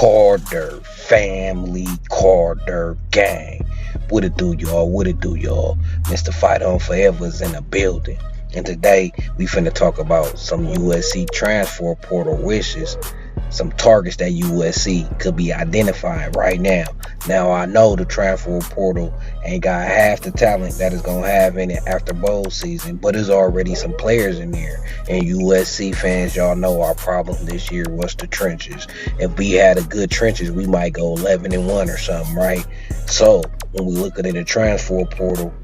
Carter family, Carter gang. What it do, y'all? What it do, y'all? Mr. Fight On Forever is in the building. And today, we finna talk about some USC transfer portal wishes, some targets that USC could be identifying right now. Now, I know the transfer portal ain't got half the talent that it's going to have in it after bowl season, but there's already some players in there. And USC fans, y'all know our problem this year was the trenches. If we had a good trenches, we might go 11-1 or something, right? So, when we look at the transfer portal,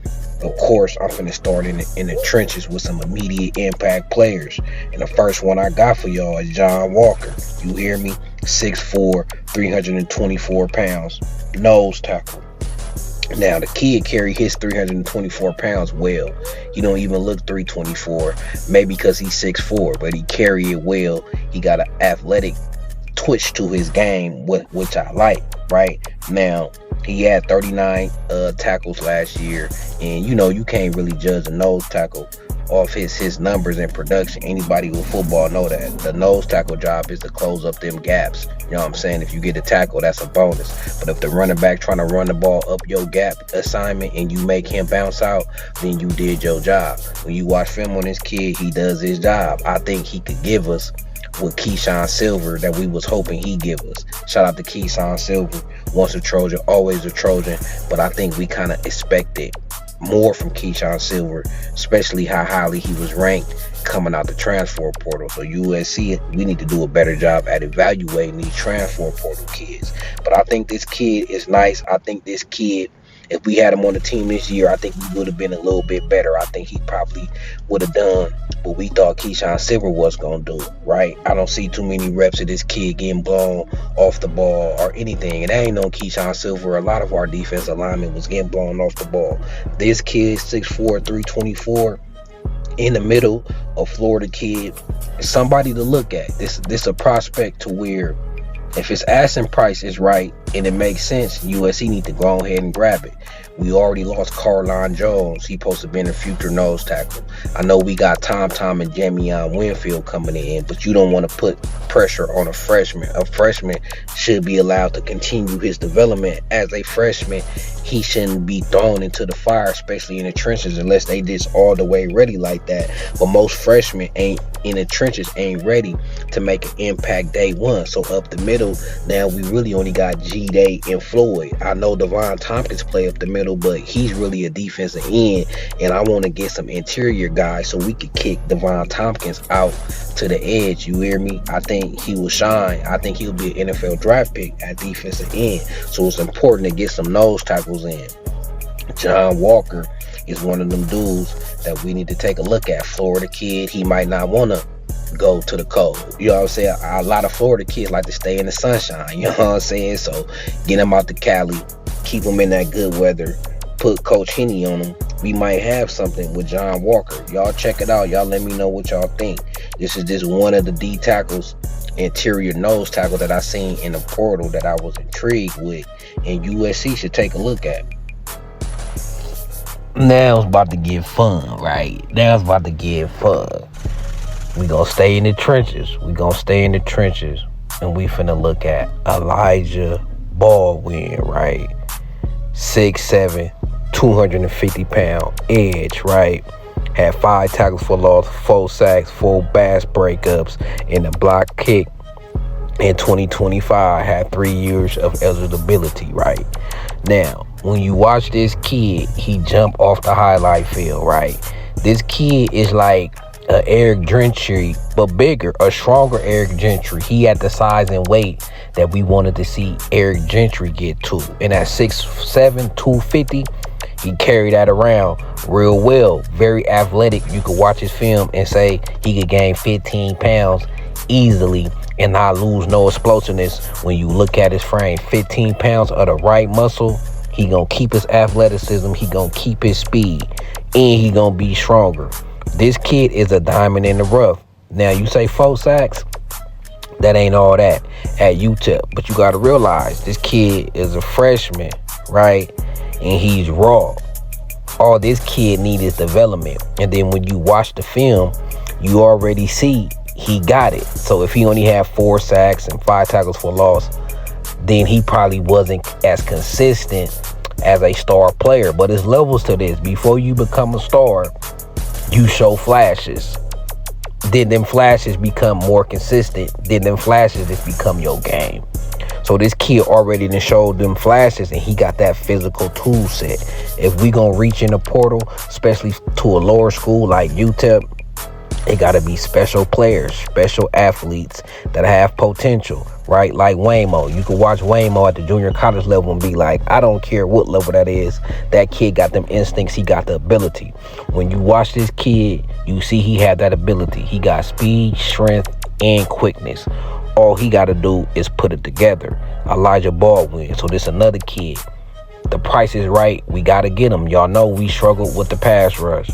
of course, I'm finna start in the trenches with some immediate impact players. And the first one I got for y'all is John Walker. You hear me? 6'4", 324 pounds, nose tackle. Now, the kid carry his 324 pounds well. He don't even look 324, maybe because he's 6'4", but he carry it well. He got an athletic twitch to his game, which I like, right? Now, he had 39 tackles last year, and you can't really judge a nose tackle off his numbers and production. Anybody with football know that the nose tackle job is to close up them gaps. You know what I'm saying? If you get a tackle, that's a bonus. But if the running back trying to run the ball up your gap assignment and you make him bounce out, then you did your job. When you watch film on this kid, he does his job. I think he could give us with Keyshawn Silver that we was hoping he'd give us. Shout out to Keyshawn Silver. Once a Trojan, always a Trojan. But I think we kind of expected more from Keyshawn Silver, especially how highly he was ranked coming out the transfer portal. So USC, we need to do a better job at evaluating these transfer portal kids. But I think this kid is nice. I think this kid, if we had him on the team this year, I think we would have been a little bit better. I think he probably would have done what we thought Keyshawn Silver was going to do, right? I don't see too many reps of this kid getting blown off the ball or anything. And that ain't no Keyshawn Silver. A lot of our defensive linemen was getting blown off the ball. This kid, 6'4", 324, in the middle of Florida kid, is somebody to look at. This a prospect to where if his asking price is right and it makes sense, USC need to go ahead and grab it. We already lost Carlon Jones. He supposed to be in a future nose tackle. I know we got Tom and Jamion Winfield coming in, but you don't want to put pressure on a freshman. A freshman should be allowed to continue his development as a freshman. He shouldn't be thrown into the fire, especially in the trenches, unless they just all the way ready like that. But most freshmen ain't in the trenches, ain't ready to make an impact day one. So up the middle, now we really only got G-Day and Floyd. I know Devon Tompkins play up the middle, but he's really a defensive end, and I want to get some interior guys so we could kick Devon Tompkins out to the edge. You hear me? I think he will shine. I think he'll be an NFL draft pick at defensive end. So it's important to get some nose tackles in. John Walker is one of them dudes that we need to take a look at. Florida kid, he might not want to go to the cold. You know what I'm saying? A lot of Florida kids like to stay in the sunshine. You know what I'm saying? So get him out to Cali, keep him in that good weather, put Coach Henny on him. We might have something with John Walker. Y'all check it out. Y'all let me know what y'all think. This is just one of the D tackles, interior nose tackle that I seen in the portal that I was intrigued with, and USC should take a look at. Now it's about to get fun, right? Now it's about to get fun. We gonna stay in the trenches. And we finna look at Elijah Baldwin, right? 6'7", 250 pound edge, right? Had 5 tackles for loss, 4 sacks, 4 bass breakups, and a block kick in 2025. Had 3 years of eligibility, right? Now, when you watch this kid, he jump off the highlight field, right? This kid is like a Eric Gentry, but bigger, a stronger Eric Gentry. He had the size and weight that we wanted to see Eric Gentry get to. And at 6'7", 250, he carried that around real well. Very athletic. You could watch his film and say he could gain 15 pounds easily and not lose no explosiveness. When you look at his frame, 15 pounds of the right muscle, he gonna keep his athleticism, he gonna keep his speed, and he gonna be stronger. This kid is a diamond in the rough. Now, you say 4 sacks, that ain't all that at UTEP. But you got to realize this kid is a freshman, right? And he's raw. All this kid needs is development. And then when you watch the film, you already see he got it. So if he only had 4 sacks and 5 tackles for loss, then he probably wasn't as consistent as a star player. But there's levels to this. Before you become a star, you show flashes. Then them flashes become more consistent. Then them flashes just become your game. So this kid already done showed them flashes, and he got that physical tool set. If we gonna reach in the portal, especially to a lower school like UTEP, it gotta be special players, special athletes that have potential, right? Like Waymo. You can watch Waymo at the junior college level and be like, I don't care what level that is. That kid got them instincts. He got the ability. When you watch this kid, you see he had that ability. He got speed, strength, and quickness. All he got to do is put it together. Elijah Baldwin. So this another kid. The price is right. We got to get him. Y'all know we struggled with the pass rush.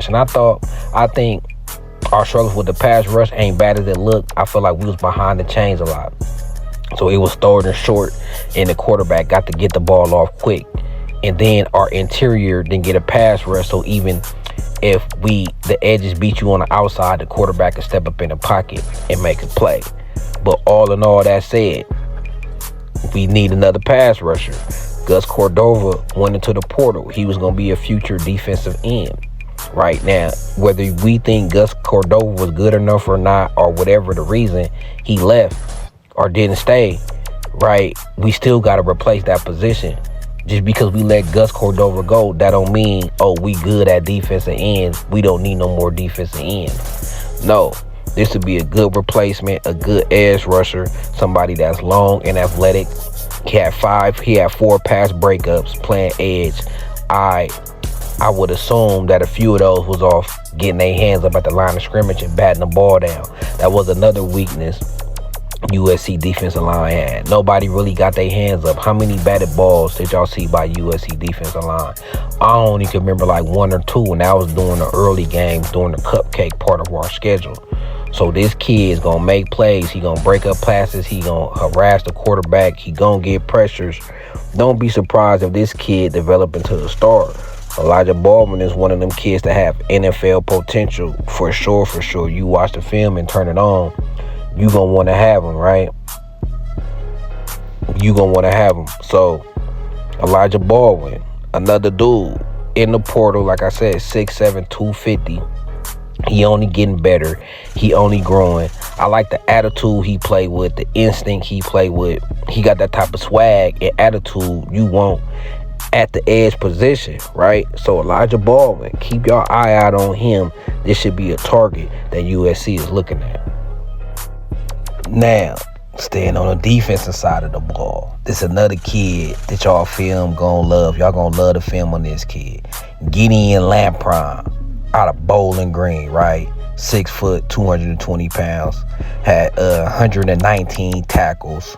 And I think our struggles with the pass rush ain't bad as it looked. I feel like we was behind the chains a lot. So it was third and short, and the quarterback got to get the ball off quick. And then our interior didn't get a pass rush. So even if the edges beat you on the outside, the quarterback can step up in the pocket and make a play. But all in all that said, we need another pass rusher. Gus Cordova went into the portal. He was going to be a future defensive end. Right now, whether we think Gus Cordova was good enough or not, or whatever the reason he left or didn't stay, right, we still got to replace that position. Just because we let Gus Cordova go, that don't mean, oh, we good at defensive ends. We don't need no more defensive ends. No, this would be a good replacement, a good edge rusher, somebody that's long and athletic. He had 4 pass breakups playing edge. I would assume that a few of those was off getting their hands up at the line of scrimmage and batting the ball down. That was another weakness USC defensive line had. Nobody really got their hands up. How many batted balls did y'all see by USC defensive line? I only can remember like 1 or 2, and that was during the early games, during the cupcake part of our schedule. So this kid is going to make plays. He going to break up passes. He going to harass the quarterback. He going to get pressures. Don't be surprised if this kid develop into a star. Elijah Baldwin is one of them kids that have NFL potential for sure, for sure. You watch the film and turn it on, you going to want to have him, right? You going to want to have him. So Elijah Baldwin, another dude in the portal, like I said, 6'7", 250. He only getting better. He only growing. I like the attitude he played with, the instinct he played with. He got that type of swag and attitude you want at the edge position, right? So Elijah Baldwin, keep your eye out on him. This should be a target that USC is looking at. Now, staying on the defensive side of the ball, this another kid that y'all film gonna love. Y'all gonna love the film on this kid. Gideon Lampron out of Bowling Green, right? 6 foot, 220 pounds. Had 119 tackles,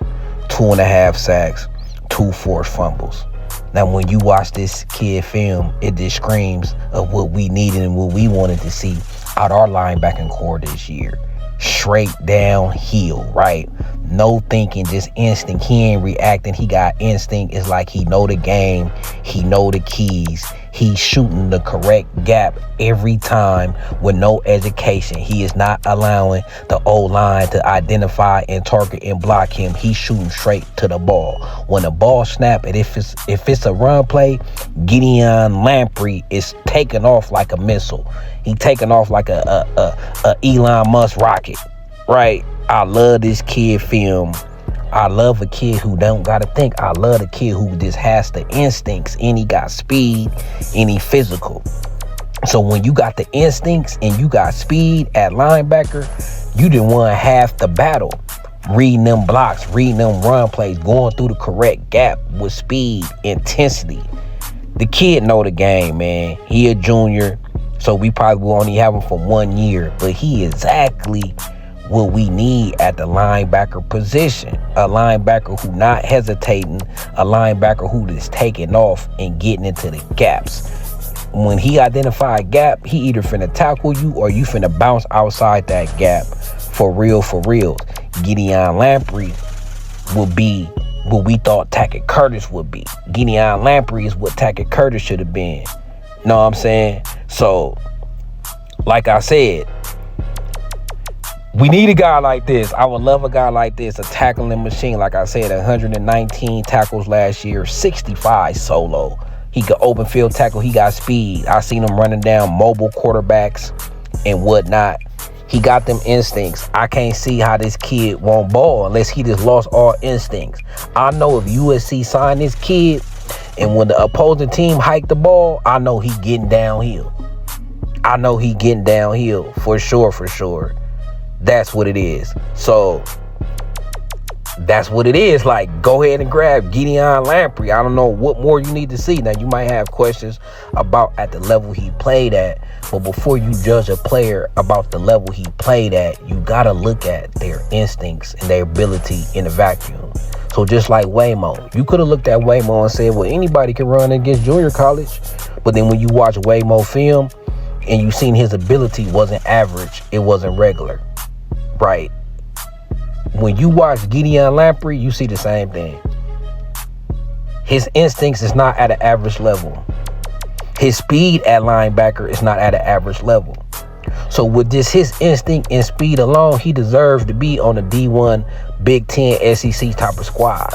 2.5 sacks, 2 forced fumbles. Now, when you watch this kid film, it just screams of what we needed and what we wanted to see out our linebacking core this year. Straight downhill, right? No thinking, just instinct. He ain't reacting. He got instinct. It's like he know the game. He know the keys. He's shooting the correct gap every time with no education. He is not allowing the O-line to identify and target and block him. He's shooting straight to the ball. When the ball snap, and if it's a run play, Gideon Lamprey is taking off like a missile. He taking off like a Elon Musk rocket, right? I love this kid film. I love a kid who don't gotta think. I love a kid who just has the instincts, and he got speed, and he physical. So when you got the instincts and you got speed at linebacker, you done won half the battle. Reading them blocks, reading them run plays, going through the correct gap with speed, intensity. The kid know the game, man. He a junior, so we probably will only have him for 1 year, but he exactly what we need at the linebacker position. A linebacker who not hesitating, a linebacker who is taking off and getting into the gaps. When he identify a gap, he either finna tackle you or you finna bounce outside that gap. For real, for real. Gideon Lamprey will be what we thought Tackett Curtis would be. Gideon Lamprey is what Tackett Curtis should have been. Know what I'm saying? So, like I said, We need a guy like this. I would love a guy like this, a tackling machine. Like I said, 119 tackles last year, 65 solo. He could open field tackle. He got speed. I seen him running down mobile quarterbacks and whatnot. He got them instincts. I can't see how this kid won't ball unless he just lost all instincts. I know if USC signed this kid and when the opposing team hiked the ball, I know he getting downhill. I know he getting downhill for sure, for sure. That's what it is. So that's what it is. Like, go ahead and grab Gideon Lamprey. I don't know what more you need to see. Now, you might have questions about at the level he played at, but before you judge a player about the level he played at, you got to look at their instincts and their ability in the vacuum. So just like Waymo, you could have looked at Waymo and said, well, anybody can run against junior college. But then when you watch Waymo film and you seen his ability wasn't average, it wasn't regular. Right. When you watch Gideon Lamprey, you see the same thing. His instincts is not at an average level. His speed at linebacker is not at an average level. So with this, his instinct and speed alone, he deserves to be on the D1 Big Ten SEC type of squad.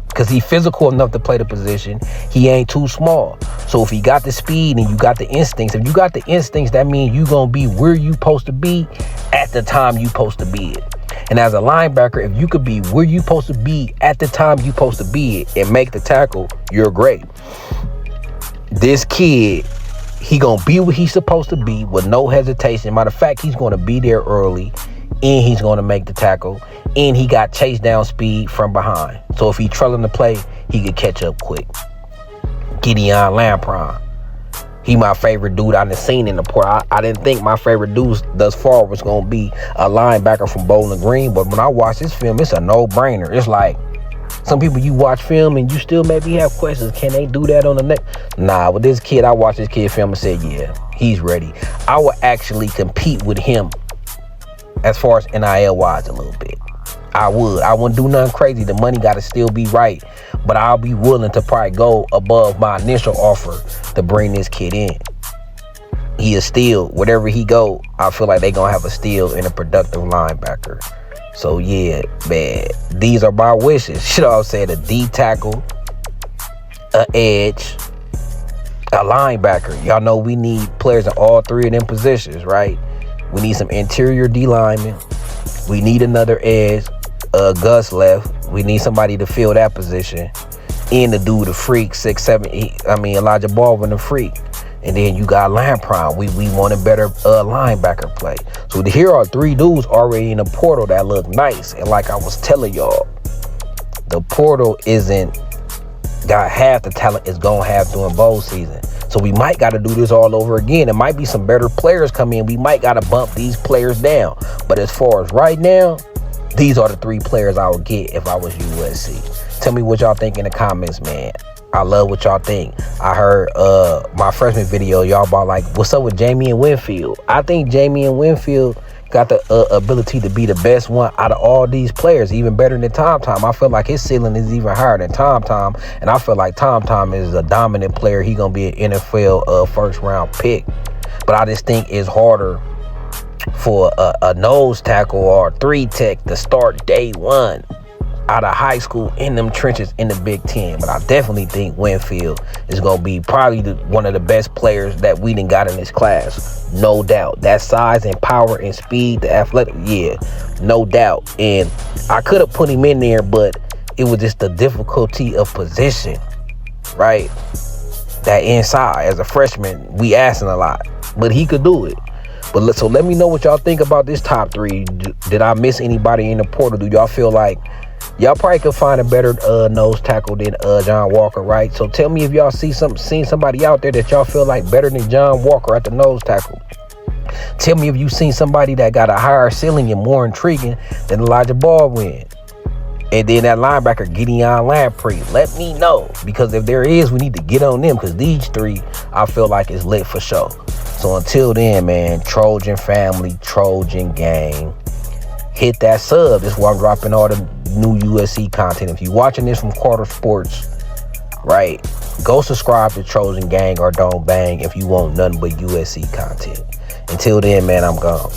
Because he's physical enough to play the position. He ain't too small. So if he got the speed and you got the instincts, if you got the instincts, that means you going to be where you supposed to be at the time you supposed to be it. And as a linebacker, if you could be where you supposed to be at the time you supposed to be it and make the tackle, you're great. This kid, he going to be where he's supposed to be with no hesitation. Matter of fact, he's going to be there early and he's going to make the tackle. And he got chase down speed from behind. So if he trailing the play, he could catch up quick. Gideon Lamprey. He my favorite dude I done seen in the port. I didn't think my favorite dude thus far was going to be a linebacker from Bowling Green. But when I watch this film, it's a no-brainer. It's like some people you watch film and you still maybe have questions. Can they do that on the next? Nah, with this kid, I watched this kid film and said, yeah, he's ready. I would actually compete with him as far as NIL-wise a little bit. I wouldn't do nothing crazy. The money got to still be right. But I'll be willing to probably go above my initial offer to bring this kid in. He is still, wherever he go, I feel like they going to have a steal and a productive linebacker. So, yeah, man, these are my wishes. You know what I'm saying? A D tackle, a edge, a linebacker. Y'all know we need players in all three of them positions, right? We need some interior D linemen. We need another edge. Gus left. We need somebody to fill that position. And to do the freak, 6'7". Elijah Baldwin, the freak. And then you got Lamprey. We want a better linebacker play. So here are three dudes already in the portal that look nice. And like I was telling y'all, the portal isn't got half the talent it's going to have during bowl season. So we might got to do this all over again. It might be some better players come in. We might got to bump these players down. But as far as right now, these are the three players I would get if I was USC. Tell me what y'all think in the comments, man. I love what y'all think. I heard my freshman video, y'all about like, what's up with Jamie and Winfield? I think Jamie and Winfield got the ability to be the best one out of all these players, even better than Tom. I feel like his ceiling is even higher than Tom. And I feel like Tom is a dominant player. He going to be an NFL first round pick. But I just think it's harder for a nose tackle or 3-tech to start day one out of high school in them trenches in the Big Ten. But I definitely think Winfield is going to be probably one of the best players that we done got in this class. No doubt. That size and power and speed, the athletic, yeah, no doubt. And I could have put him in there, but it was just the difficulty of position, right? That inside, as a freshman, we asking a lot, but he could do it. But so let me know what y'all think about this top three. Did I miss anybody in the portal? Do y'all feel like y'all probably could find a better nose tackle than John Walker, right? So tell me if y'all seen somebody out there that y'all feel like better than John Walker at the nose tackle. Tell me if you seen somebody that got a higher ceiling and more intriguing than Elijah Baldwin. And then that linebacker, Gideon Lamprey. Let me know. Because if there is, we need to get on them. Because these three, I feel like is lit for sure. So until then, man, Trojan family, Trojan gang, hit that sub. This is where I'm dropping all the new USC content. If you're watching this from Carter Sports, right, go subscribe to Trojan Gang or don't bang if you want nothing but USC content. Until then, man, I'm gone.